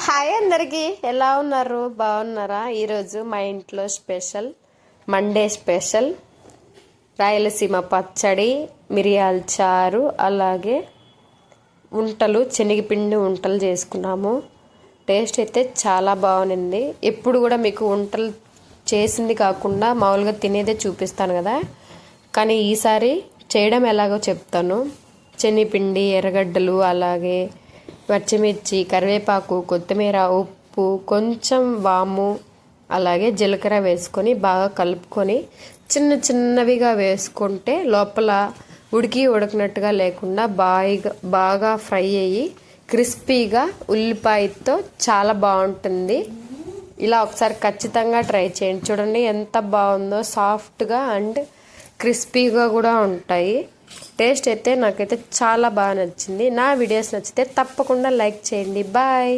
Hi అందరికీ, ఎలా ఉన్నారు? బాగున్నారా? ఈరోజు మా ఇంట్లో స్పెషల్ మండే స్పెషల్ రాయలసీమ పచ్చడి, మిరియాల చారు, అలాగే ఉంటలు, శనగపిండి ఉంటలు చేసుకున్నాము. టేస్ట్ అయితే చాలా బాగుంది. ఎప్పుడు కూడా మీకు వంటలు చేసింది కాకుండా మామూలుగా తినేదే చూపిస్తాను కదా, కానీ ఈసారి చేయడం ఎలాగో చెప్తాను. శనగపిండి, ఎర్రగడ్డలు, అలాగే పచ్చిమిర్చి, కరివేపాకు, కొత్తిమీర, ఉప్పు, కొంచెం వాము, అలాగే జీలకర్ర వేసుకొని బాగా కలుపుకొని చిన్న చిన్నవిగా వేసుకుంటే లోపల ఉడికినట్టుగా లేకుండా బాగా ఫ్రై అయ్యి క్రిస్పీగా ఉల్లిపాయతో చాలా బాగుంటుంది. ఇలా ఒకసారి ఖచ్చితంగా ట్రై చేయండి. చూడండి ఎంత బాగుందో, సాఫ్ట్గా అండ్ క్రిస్పీగా కూడా ఉంటాయి. టేస్ట్ అయితే నాకైతే చాలా బాగా నచ్చింది. నా వీడియోస్ నచ్చితే తప్పకుండా లైక్ చేయండి. బాయ్.